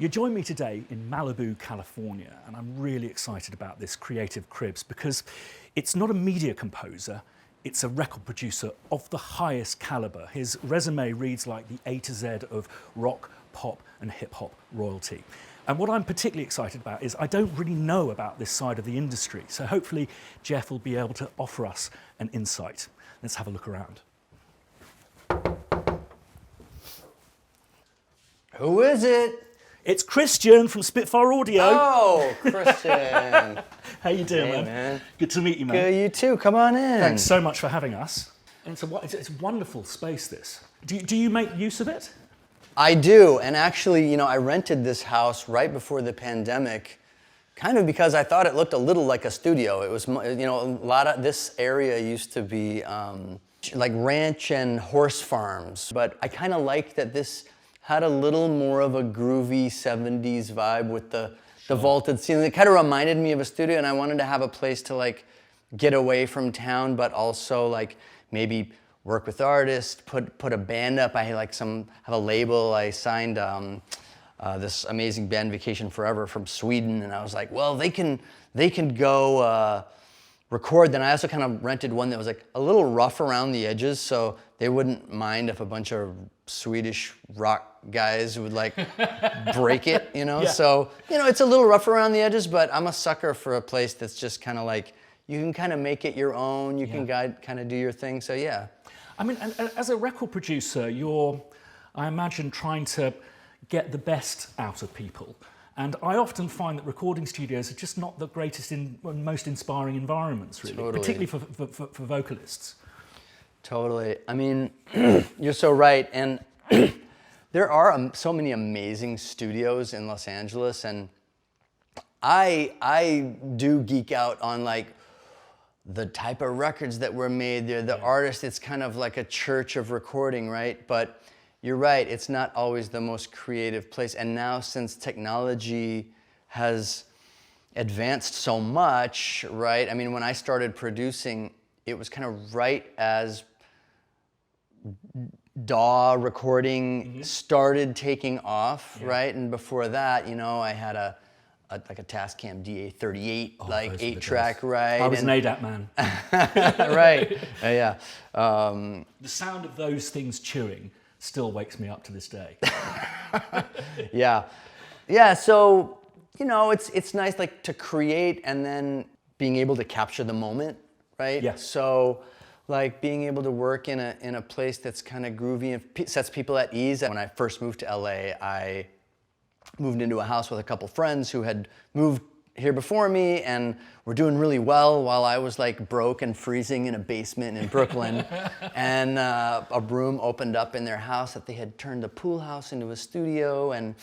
You join me today in Malibu, California, and I'm really excited about this Creative Cribs because it's not a media composer, it's a record producer of the highest caliber. His resume reads like the A to Z of rock, pop, and hip hop royalty. And what I'm particularly excited about is I don't really know about this side of the industry, so hopefully Jeff will be able to offer us an insight. Let's have a look around. Who is it? It's Christian from Spitfire Audio. Oh, Christian. How you doing, Hey, man? Good to meet you, man. Good, you too. Come on in. Thanks so much for having us. And it's a wonderful space, this. Do you make use of it? I do, and actually, I rented this house right before the pandemic, kind of because I thought it looked a little like a studio. It was, a lot of this area used to be like ranch and horse farms, but I kind of liked that this had a little more of a groovy 70s vibe with the vaulted ceiling. It kind of reminded me of a studio, and I wanted to have a place to like get away from town, but also like maybe work with artists, put a band up. I have a label. I signed this amazing band, Vacation Forever, from Sweden, and I was like, well, they can go record. Then I also kind of rented one that was like a little rough around the edges, so they wouldn't mind if a bunch of Swedish rock guys would like break it, Yeah. So, it's a little rough around the edges, but I'm a sucker for a place that's just kind of like, you can kind of make it your own, you can kind of do your thing, so yeah. I mean, and as a record producer, you're, I imagine, trying to get the best out of people. And I often find that recording studios are just not the greatest and most inspiring environments, really, Totally. Particularly for vocalists. Totally. I mean, you're so right. And there are so many amazing studios in Los Angeles, and I do geek out on like the type of records that were made there, the artists. It's kind of like a church of recording, right? But you're right, it's not always the most creative place. And now, since technology has advanced so much, right? I mean, when I started producing, it was kind of right as DAW recording started taking off, right? And before that, I had a Tascam DA38, 8-track, right? I was an ADAT man. Right, yeah. The sound of those things chewing still wakes me up to this day. Yeah, so, it's nice like to create and then being able to capture the moment, right? Yeah. So, like being able to work in a place that's kind of groovy and sets people at ease. When I first moved to LA, I moved into a house with a couple friends who had moved here before me and were doing really well while I was like broke and freezing in a basement in Brooklyn. And a room opened up in their house that they had turned the pool house into a studio. And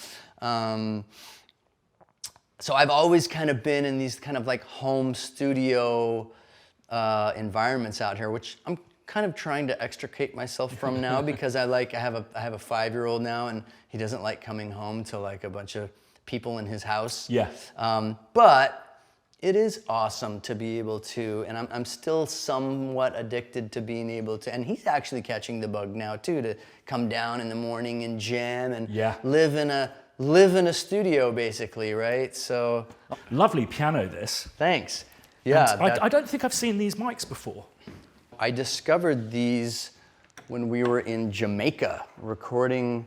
so I've always kind of been in these kind of like home studio environments out here, which I'm kind of trying to extricate myself from now because I have a 5-year-old now, and he doesn't like coming home to like a bunch of people in his house. Yeah. But it is awesome to be able to, and I'm still somewhat addicted to being able to, and he's actually catching the bug now too, to come down in the morning and jam and live in a studio basically, right? So lovely piano, this. Thanks. Yeah. I don't think I've seen these mics before. I discovered these when we were in Jamaica recording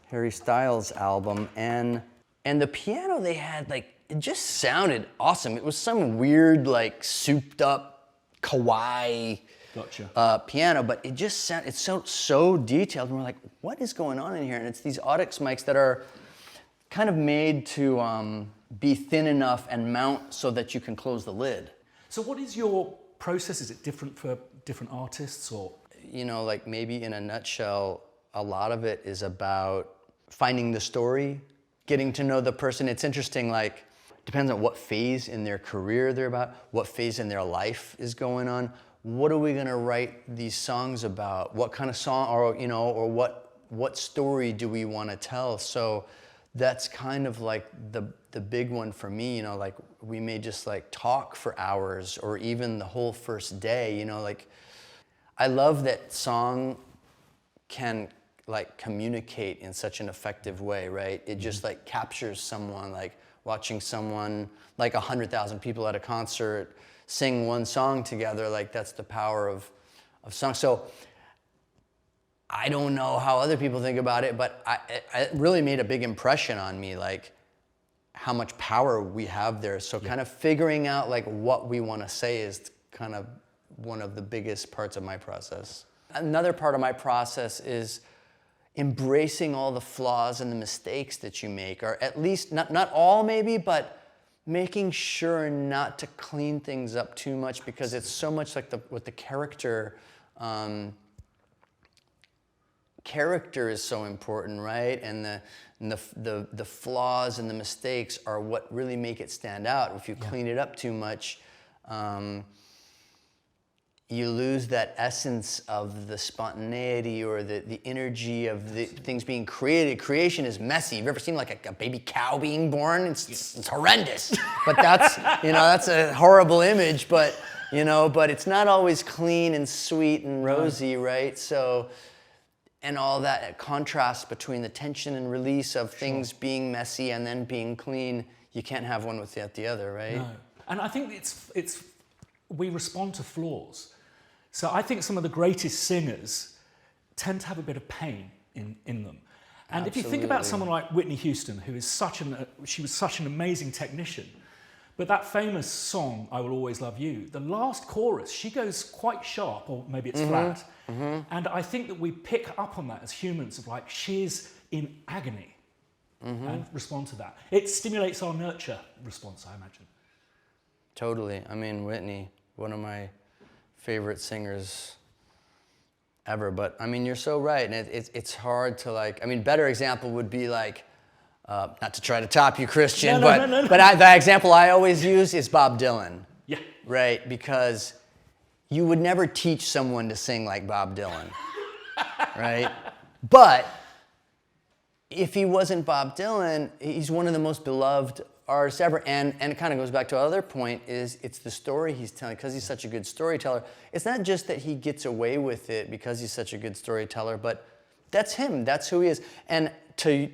Harry Styles' album, and the piano they had, like, it just sounded awesome. It was some weird, like, souped up kawaii piano, but it just sounded, it's so detailed, and we're like, what is going on in here? And it's these Audix mics that are kind of made to be thin enough and mount so that you can close the lid. So what is your process? Is it different for different artists, or? Like maybe in a nutshell, a lot of it is about finding the story, getting to know the person. It's interesting, like, depends on what phase in their career they're about, what phase in their life is going on. What are we gonna write these songs about? What kind of song, or what story do we wanna tell? So that's kind of like the big one for me, like we may just like talk for hours or even the whole first day, like I love that song can like communicate in such an effective way, right? It just like captures someone, like watching someone, like 100,000 people at a concert sing one song together, like that's the power of song. So I don't know how other people think about it, but it really made a big impression on me, like how much power we have there. So kind of figuring out like what we want to say is kind of one of the biggest parts of my process. Another part of my process is embracing all the flaws and the mistakes that you make, or at least not all maybe, but making sure not to clean things up too much, because it's so much like with the character. Character is so important, right? And the flaws and the mistakes are what really make it stand out. If you clean it up too much, you lose that essence of the spontaneity or the energy of the things being created. Creation is messy. You've ever seen like a baby cow being born? It's horrendous. But that's, that's a horrible image, but it's not always clean and sweet and rosy, right? So, and all that contrast between the tension and release of things being messy and then being clean, you can't have one without the other, right? No. And I think we respond to flaws. So I think some of the greatest singers tend to have a bit of pain in them. And if you think about someone like Whitney Houston, who is she was such an amazing technician, but that famous song, I Will Always Love You, the last chorus, she goes quite sharp, or maybe it's flat. And I think that we pick up on that as humans, of like, she's in agony, and respond to that. It stimulates our nurture response, I imagine. Totally. I mean, Whitney, one of my favorite singers ever. But I mean, you're so right. And it's hard to better example would be like, not to try to top you, Christian, but the example I always use is Bob Dylan. Yeah. Right? Because you would never teach someone to sing like Bob Dylan. Right? But if he wasn't Bob Dylan, he's one of the most beloved artists ever. And it kind of goes back to another point, is it's the story he's telling, because he's such a good storyteller. It's not just that he gets away with it because he's such a good storyteller, but that's him. That's who he is. And to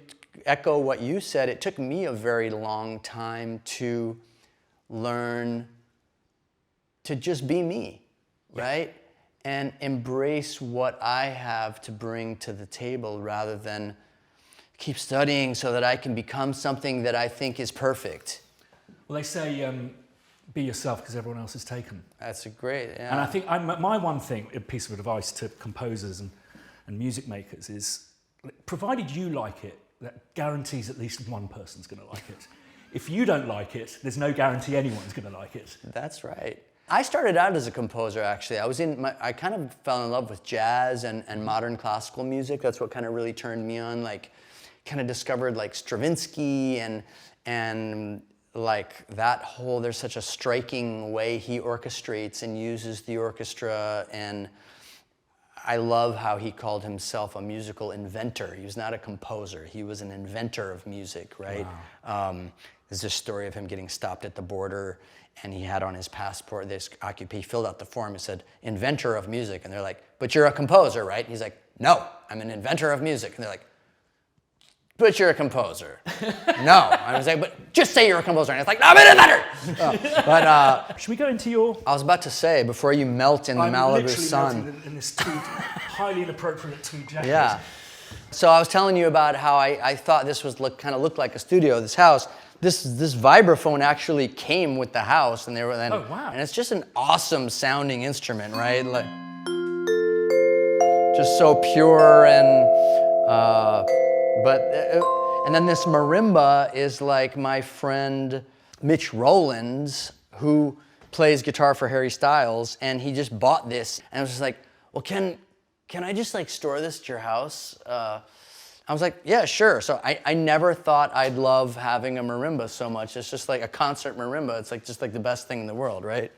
echo what you said, it took me a very long time to learn to just be me, right? And embrace what I have to bring to the table rather than keep studying so that I can become something that I think is perfect. Well, they say, be yourself because everyone else is taken. That's a great, yeah. And I think my one thing, a piece of advice to composers and music makers is, provided you like it, that guarantees at least one person's going to like it. If you don't like it, there's no guarantee anyone's going to like it. That's right. I started out as a composer, actually. I kind of fell in love with jazz and modern classical music. That's what kind of really turned me on, like, kind of discovered like Stravinsky and like that whole, there's such a striking way he orchestrates and uses the orchestra, and I love how he called himself a musical inventor. He was not a composer, he was an inventor of music, right? Wow. There's this story of him getting stopped at the border, and he had on his passport this occupation. He filled out the form, it said, inventor of music, and they're like, but you're a composer, right? And he's like, no, I'm an inventor of music. And they're like, but you're a composer. No. I was like, but just say you're a composer. And it's like, no, I'm an inventor. But should we go into your... I was about to say, before you melt in the Malibu sun. In this highly inappropriate tweed jacket. Yeah. So I was telling you about how I thought this was kind of looked like a studio, this house. This vibraphone actually came with the house, and oh, wow. And it's just an awesome sounding instrument, right? Like, just so pure and and then this marimba is like my friend Mitch Rowland's, who plays guitar for Harry Styles, and he just bought this, and I was just like, well, can I just like store this at your house? I was like, yeah, sure. So I never thought I'd love having a marimba so much. It's just like a concert marimba. It's like just like the best thing in the world, right?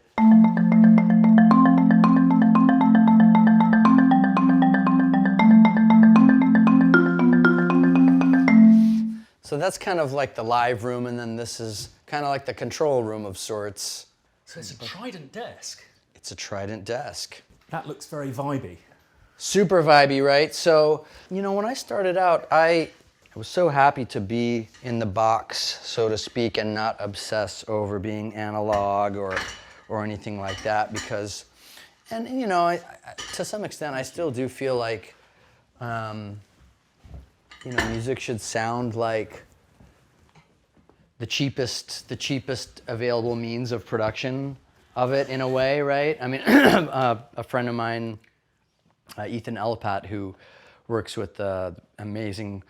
So that's kind of like the live room, and then this is kind of like the control room of sorts. So it's a Trident desk. It's a Trident desk. That looks very vibey. super vibey, right? So, you know, when I started out, I was so happy to be in the box, so to speak, and not obsess over being analog or anything like that, because, and you know, to some extent, I still do feel like, you know, music should sound like the cheapest available means of production of it, in a way, right? I mean, a friend of mine, Ethan Elapat, who works with the amazing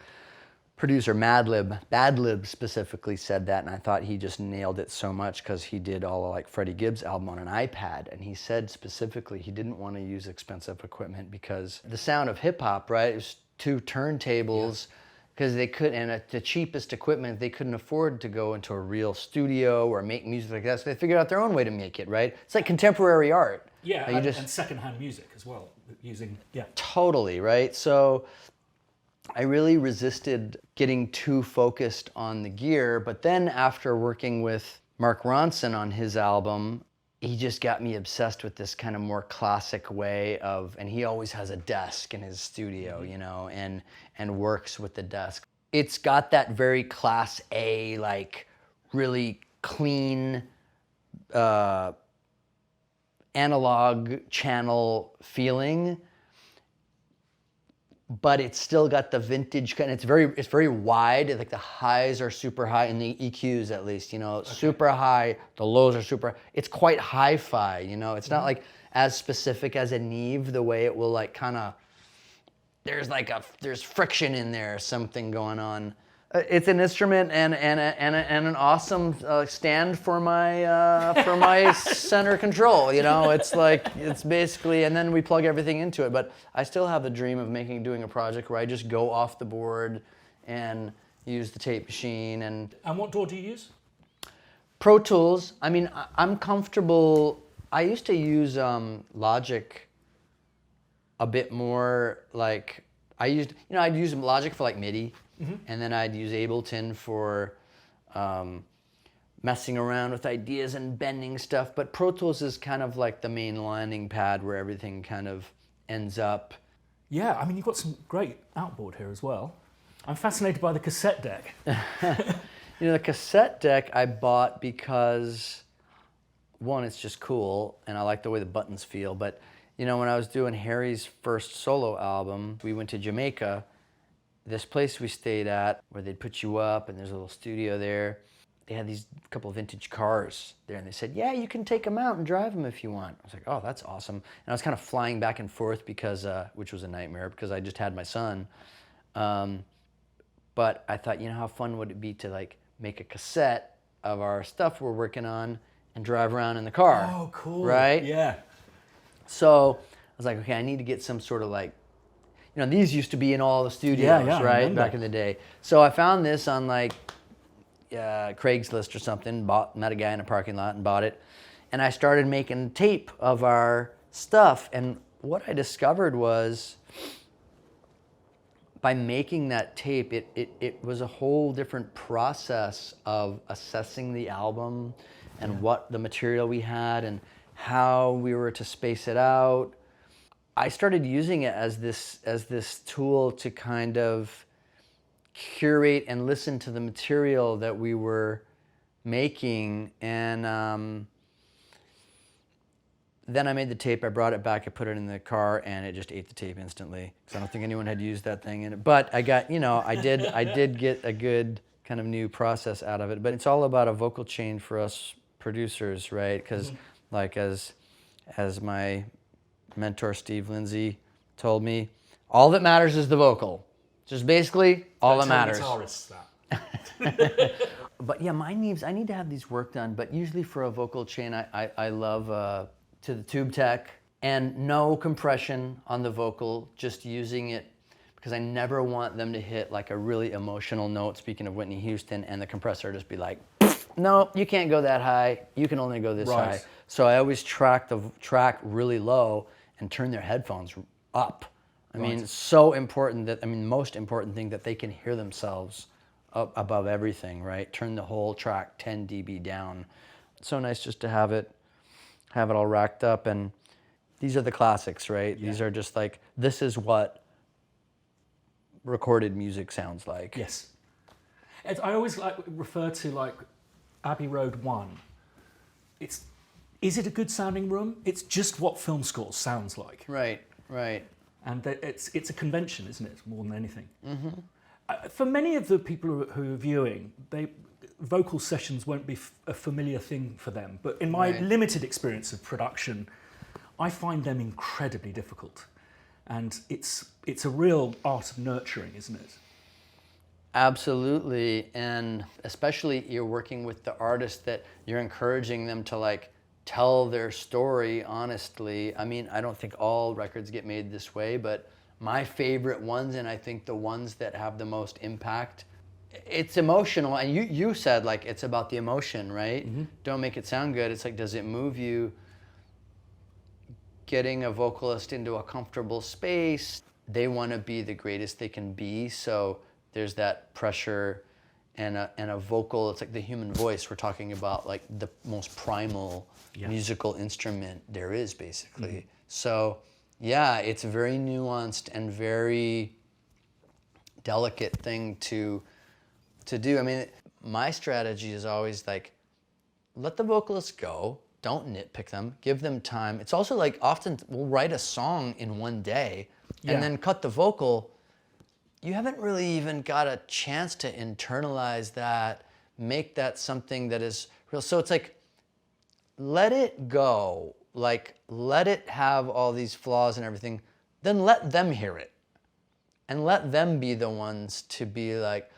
producer Badlib specifically said that, and I thought he just nailed it so much, because he did all of like Freddie Gibbs' album on an iPad, and he said specifically he didn't want to use expensive equipment because the sound of hip hop, right, is 2 turntables, because they couldn't, and at the cheapest equipment, they couldn't afford to go into a real studio or make music like that, so they figured out their own way to make it, right? It's like contemporary art. Yeah, and secondhand music as well, using, yeah. Totally, right? So I really resisted getting too focused on the gear, but then after working with Mark Ronson on his album, he just got me obsessed with this kind of more classic way of, and he always has a desk in his studio, you know, and works with the desk. It's got that very class A, like really clean analog channel feeling, but it's still got the vintage, and it's very wide. Like the highs are super high, in the EQs at least, you know, okay. Super high, the lows are super, it's quite hi-fi, you know, it's not like as specific as a Neve, the way it will like kind of, there's friction in there, something going on. It's an instrument and an awesome stand for my center control. You know, it's like, it's basically, and then we plug everything into it. But I still have the dream of doing a project where I just go off the board and use the tape machine. And what DAW do you use? Pro Tools. I mean, I'm comfortable. I used to use Logic a bit more. Like I'd use Logic for like MIDI. Mm-hmm. And then I'd use Ableton for messing around with ideas and bending stuff. But Pro Tools is kind of like the main landing pad where everything kind of ends up. Yeah, I mean, you've got some great outboard here as well. I'm fascinated by the cassette deck. You know, the cassette deck I bought because, one, it's just cool, and I like the way the buttons feel. But, you know, when I was doing Harry's first solo album, we went to Jamaica. This place we stayed at where they'd put you up and there's a little studio there. They had these couple of vintage cars there, and they said, yeah, you can take them out and drive them if you want. I was like, oh, that's awesome. And I was kind of flying back and forth because, which was a nightmare because I just had my son. But I thought, you know, how fun would it be to like make a cassette of our stuff we're working on and drive around in the car. Oh, cool. Right? Yeah. So I was like, okay, I need to get some sort of like, you know, these used to be in all the studios, right, back in the day. So I found this on like Craigslist or something, met a guy in a parking lot and bought it. And I started making tape of our stuff. And what I discovered was by making that tape, it was a whole different process of assessing the album and what the material we had and how we were to space it out. I started using it as this tool to kind of curate and listen to the material that we were making. And then I made the tape, I brought it back, I put it in the car, and it just ate the tape instantly. Because I don't think anyone had used that thing in it. But I got, you know, I did get a good kind of new process out of it. But it's all about a vocal chain for us producers, right? Because like as my mentor Steve Lindsay told me, all that matters is the vocal. Just basically all that matters. Guitarists that. But yeah, my Neves, I need to have these work done, but usually for a vocal chain, I love to the Tube Tech, and no compression on the vocal, just using it because I never want them to hit like a really emotional note, speaking of Whitney Houston, and the compressor just be like, no, you can't go that high, you can only go this high. So I always track the track really low and turn their headphones up. I mean, it's so important that, most important thing that they can hear themselves up above everything, right? Turn the whole track 10 dB down. It's so nice just to have it all racked up. And these are the classics, right? Yeah. These are just like, this is what recorded music sounds like. Yes. I always refer to like Abbey Road 1. Is it a good sounding room? It's just what film score sounds like. Right, right. And it's a convention, isn't it, more than anything? For many of the people who are viewing, vocal sessions won't be a familiar thing for them. But in my limited experience of production, I find them incredibly difficult. And it's a real art of nurturing, isn't it? Absolutely, and especially you're working with the artist that you're encouraging them to like tell their story honestly. I mean, I don't think all records get made this way, but my favorite ones, and I think the ones that have the most impact, it's emotional. And you said like it's about the emotion, right? Don't make it sound good. It's like, does it move you? Getting a vocalist into a comfortable space, they want to be the greatest they can be, so there's that pressure, and a vocal, it's like the human voice. We're talking about like the most primal musical instrument there is, basically. So yeah, it's a very nuanced and very delicate thing to do. I mean, my strategy is always like, let the vocalists go, don't nitpick them, give them time. It's also like, often we'll write a song in one day and then cut the vocal. You haven't really even got a chance to internalize that, make that something that is real. So it's like, let it go. Like, let it have all these flaws and everything. Then let them hear it. And let them be the ones to be like,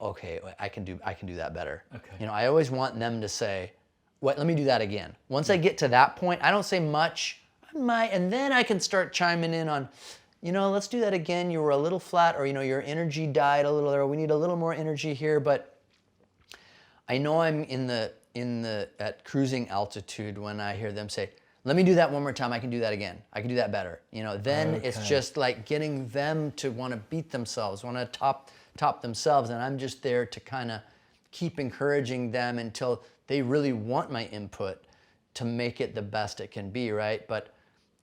okay, I can do that better. Okay. You know, I always want them to say, "What? Let me do that again." Once I get to that point, I don't say much. And then I can start chiming in on, you know, let's do that again. You were a little flat, or, you know, your energy died a little, or we need a little more energy here. But I know I'm at cruising altitude when I hear them say, "Let me do that one more time. I can do that again. I can do that better." You know, then it's just like getting them to want to beat themselves, want to top themselves, and I'm just there to kind of keep encouraging them until they really want my input to make it the best it can be, right? But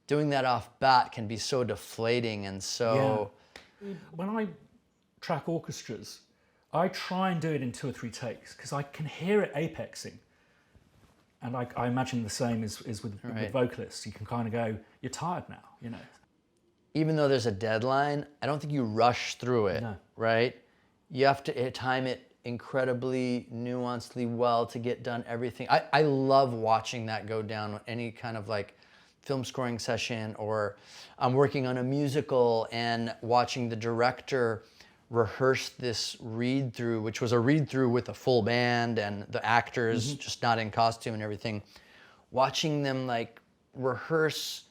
doing that off bat can be so deflating and so... Yeah. When I track orchestras, I try and do it in 2 or 3 takes because I can hear it apexing. And I imagine the same is with vocalists. You can kind of go, you're tired now, you know. Even though there's a deadline, I don't think you rush through it, right? You have to time it incredibly nuancedly well to get done everything. I love watching that go down, any kind of like film scoring session, or I'm working on a musical and watching the director rehearse this read through, which was a read through with a full band and the actors just not in costume and everything. Watching them like rehearse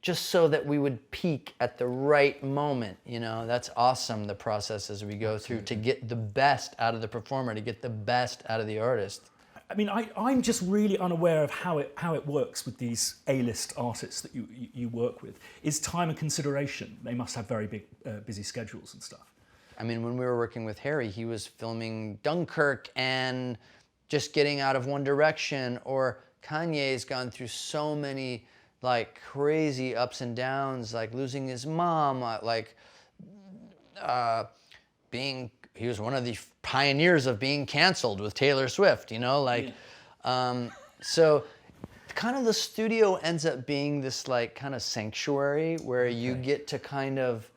just so that we would peak at the right moment, you know, that's awesome, the process as we go through to get the best out of the performer, to get the best out of the artist. I mean, I'm just really unaware of how it works with these A-list artists that you work with. Is time a consideration? They must have very big, busy schedules and stuff. I mean, when we were working with Harry, he was filming Dunkirk and just getting out of One Direction, or Kanye's gone through so many like crazy ups and downs, like losing his mom, he was one of the pioneers of being canceled with Taylor Swift, you know, like, so kind of the studio ends up being this like kind of sanctuary where you get to kind of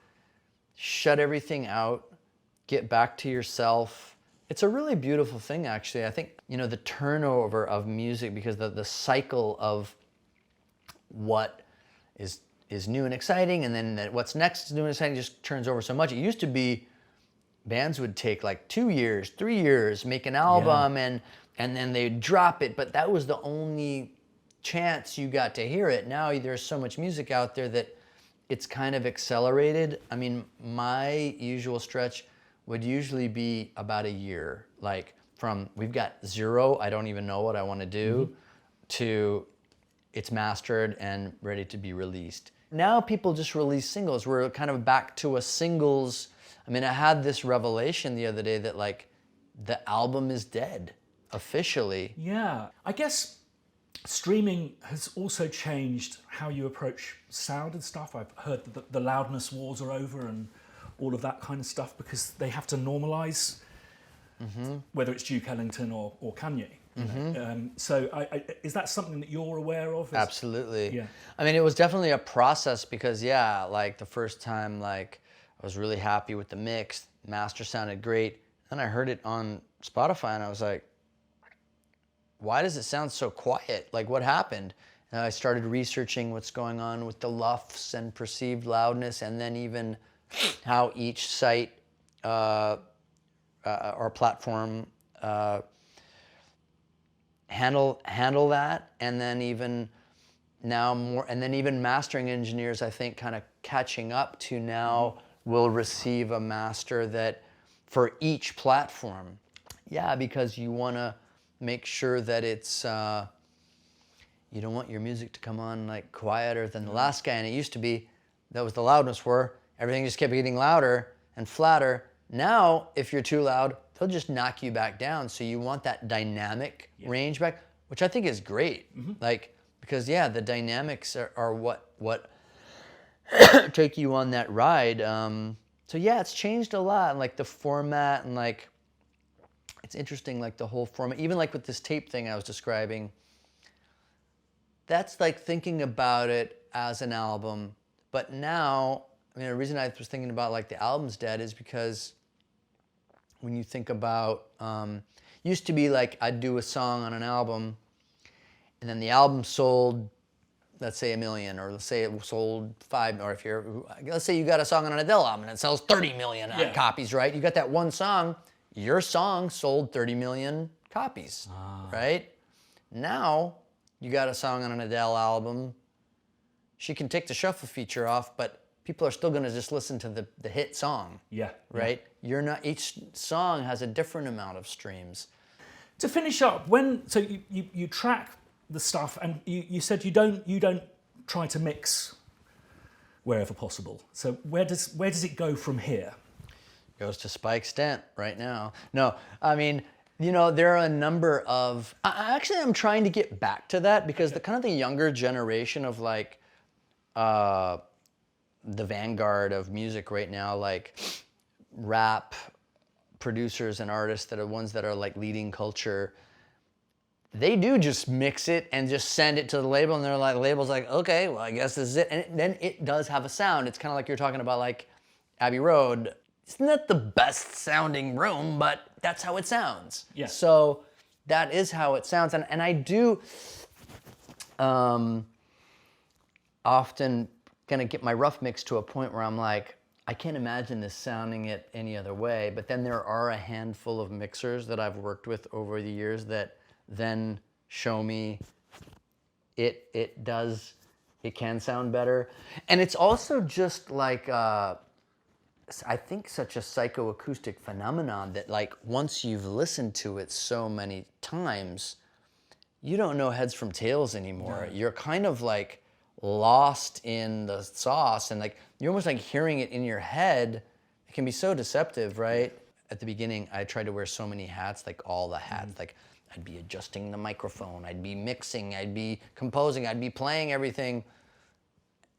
shut everything out, get back to yourself. It's a really beautiful thing, actually. I think, you know, the turnover of music, because the cycle of what is new and exciting, and then what's next is new and exciting, just turns over so much. It used to be bands would take like 2 years, 3 years, make an album, and then they'd drop it, but that was the only chance you got to hear it. Now there's so much music out there that it's kind of accelerated. I mean, my usual stretch would usually be about a year, like from we've got 0, I don't even know what I want to do, to it's mastered and ready to be released. Now people just release singles. We're kind of back to a singles. I mean, I had this revelation the other day that like the album is dead officially. Yeah, I guess streaming has also changed how you approach sound and stuff. I've heard that the loudness wars are over and all of that kind of stuff because they have to normalize whether it's Duke Ellington or Kanye. You know? Is that something that you're aware of? Absolutely. Yeah. I mean, it was definitely a process because, yeah, like the first time, like I was really happy with the mix, master sounded great. Then I heard it on Spotify and I was like, why does it sound so quiet? Like, what happened? And I started researching what's going on with the LUFS and perceived loudness, and then even how each site or platform handle that, and then even now more, and then even mastering engineers, I think, kind of catching up to now will receive a master that for each platform. Yeah, because you want to make sure that it's, you don't want your music to come on like quieter than the last guy. And it used to be, that was the loudness where everything just kept getting louder and flatter. Now, if you're too loud, they'll just knock you back down. So you want that dynamic range back, which I think is great. Like, because yeah, the dynamics are what take you on that ride. So yeah, it's changed a lot, and like the format, and like, it's interesting, like the whole format, even like with this tape thing I was describing, that's like thinking about it as an album. But now, I mean, the reason I was thinking about like the album's dead is because when you think about, used to be like I'd do a song on an album and then the album sold, let's say 1 million, or let's say it sold 5, or if you're, let's say you got a song on an Adele album and it sells 30 million copies, right? You got that one song, your song sold 30 million copies, right? Now, you got a song on an Adele album, she can take the shuffle feature off, but people are still gonna just listen to the hit song. Yeah. Right? You're not, each song has a different amount of streams. To finish up, so you track the stuff, and you said you don't try to mix wherever possible. So where does it go from here? Goes to Spike Stent right now. No, I mean, you know, there are a number of, actually I'm trying to get back to that because the kind of the younger generation of like, the vanguard of music right now, like rap producers and artists that are ones that are like leading culture, they do just mix it and just send it to the label, and they're like, the label's like, okay, well, I guess this is it. And then it does have a sound. It's kind of like you're talking about like Abbey Road. It's not the best sounding room, but that's how it sounds. Yeah. So that is how it sounds. And I do often kind of get my rough mix to a point where I'm like, I can't imagine this sounding it any other way. But then there are a handful of mixers that I've worked with over the years that then show me it can sound better. And it's also just like, I think such a psychoacoustic phenomenon that like once you've listened to it so many times, you don't know heads from tails anymore. No. You're kind of like lost in the sauce, and like you're almost like hearing it in your head. It can be so deceptive, right? At the beginning, I tried to wear so many hats, like all the hats. Like I'd be adjusting the microphone, I'd be mixing, I'd be composing, I'd be playing everything.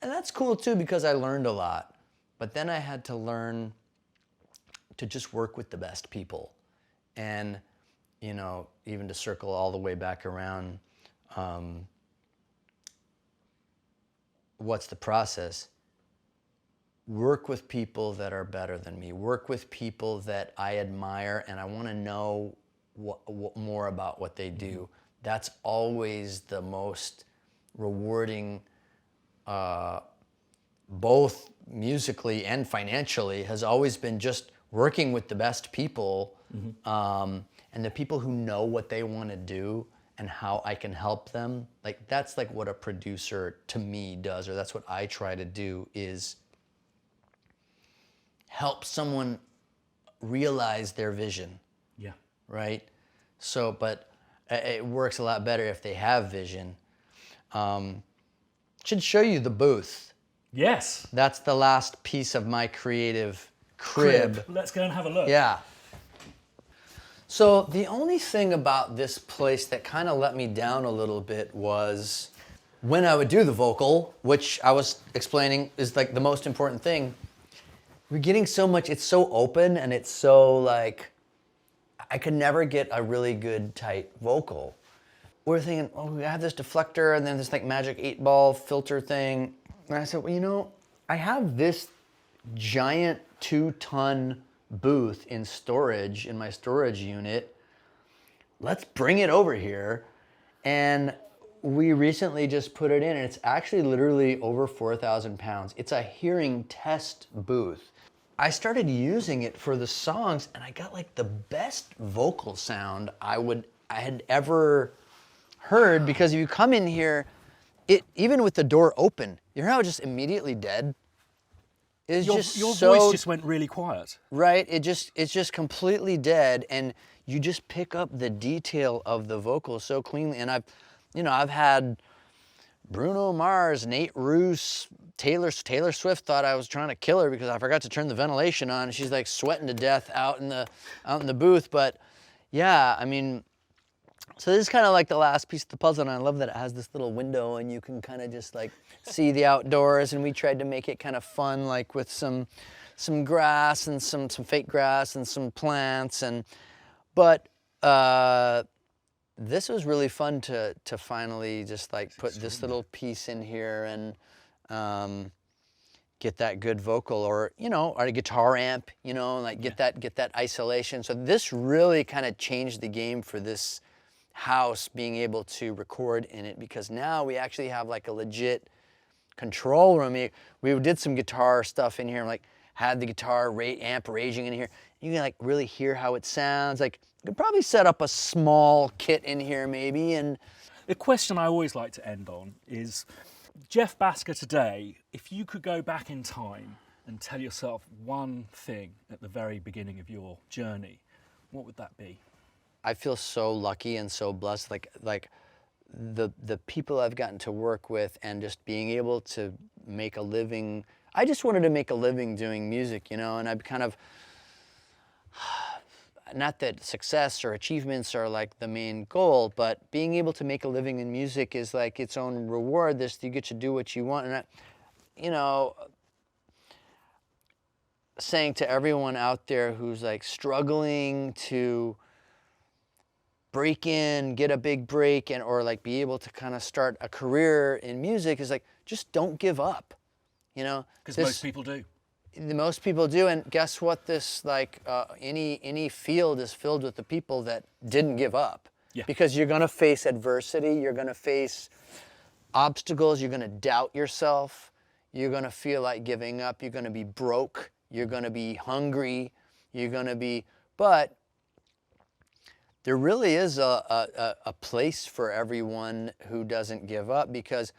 And that's cool too because I learned a lot. But then I had to learn to just work with the best people. And, you know, even to circle all the way back around, what's the process? Work with people that are better than me. Work with people that I admire and I want to know what more about what they do. That's always the most rewarding, both musically and financially, has always been just working with the best people, and the people who know what they want to do and how I can help them. Like that's like what a producer to me does, or that's what I try to do, is help someone realize their vision. Yeah. Right? So, but it works a lot better if they have vision. Should show you the booth. Yes. That's the last piece of my creative crib. Let's go and have a look. Yeah. So the only thing about this place that kind of let me down a little bit was when I would do the vocal, which I was explaining is like the most important thing. We're getting so much, it's so open and it's so like, I could never get a really good tight vocal. We're thinking, oh, we have this deflector and then this like magic 8-ball filter thing. And I said, well, you know, I have this giant 2-ton booth in storage, in my storage unit. Let's bring it over here. And we recently just put it in, and it's actually literally over 4,000 pounds. It's a hearing test booth. I started using it for the songs, and I got like the best vocal sound I had ever heard, because if you come in here, even with the door open, you hear how it's just immediately dead? It's your voice just went really quiet. Right, it's just completely dead, and you just pick up the detail of the vocal so cleanly. And I've had Bruno Mars, Nate Roos, Taylor Swift thought I was trying to kill her because I forgot to turn the ventilation on, and she's like sweating to death out in the booth. But yeah, I mean, so this is kind of like the last piece of the puzzle, and I love that it has this little window and you can kind of just like see the outdoors, and we tried to make it kind of fun, like with some grass and some fake grass and some plants, but this was really fun to finally just like put this little piece in here and get that good vocal, or a guitar amp, like get that isolation. So this really kind of changed the game for this house, being able to record in it, because now we actually have like a legit control room. We did some guitar stuff in here, like had the guitar amp raging in here. You can like really hear how it sounds. Like you could probably set up a small kit in here maybe. And the question I always like to end on is, Jeff Bhasker today, if you could go back in time and tell yourself one thing at the very beginning of your journey, what would that be? I feel so lucky and so blessed, like the people I've gotten to work with, and just being able to make a living. I just wanted to make a living doing music, and I've kind of, not that success or achievements are like the main goal, but being able to make a living in music is like its own reward. You get to do what you want. And saying to everyone out there who's like struggling to break in, get a big break, or like be able to kind of start a career in music, is like, just don't give up, Because most people do. Most people do, and guess what? This any field is filled with the people that didn't give up. Yeah. Because you're gonna face adversity, you're gonna face obstacles, you're gonna doubt yourself, you're gonna feel like giving up, you're gonna be broke, you're gonna be hungry, but there really is a place for everyone who doesn't give up, because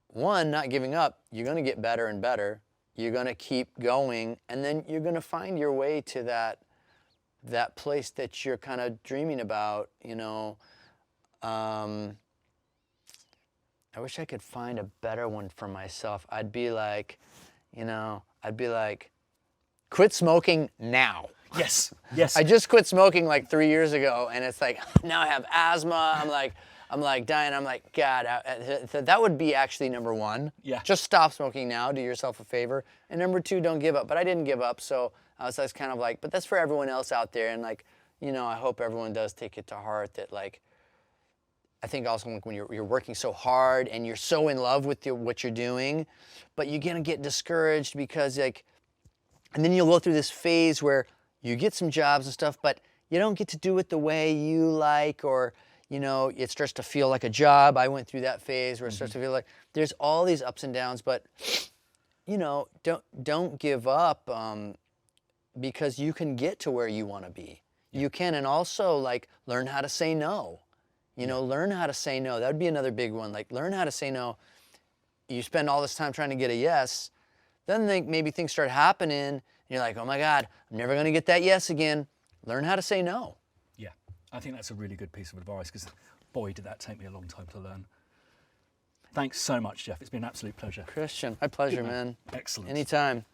one, not giving up, you're gonna get better and better. You're gonna keep going, and then you're gonna find your way to that place that you're kind of dreaming about, I wish I could find a better one for myself. I'd be like, quit smoking now. Yes. I just quit smoking like 3 years ago, and it's like, now I have asthma. I'm like dying. I'm like, God, that would be actually number one. Yeah. Just stop smoking now. Do yourself a favor. And number two, don't give up. But I didn't give up, so I was kind of like, but that's for everyone else out there. And like, I hope everyone does take it to heart that like, I think also like when you're working so hard and you're so in love with what you're doing, but you're gonna get discouraged because like, and then you'll go through this phase where you get some jobs and stuff, but you don't get to do it the way you like, or it starts to feel like a job. I went through that phase where it starts to feel like there's all these ups and downs, but don't give up, because you can get to where you want to be. You can, and also like learn how to say no. Learn how to say no. That would be another big one. Like learn how to say no. You spend all this time trying to get a yes, then maybe things start happening, and you're like, oh my God, I'm never gonna get that yes again. Learn how to say no. Yeah, I think that's a really good piece of advice, because boy, did that take me a long time to learn. Thanks so much, Jeff. It's been an absolute pleasure. Christian, my pleasure, man. Excellent. Anytime.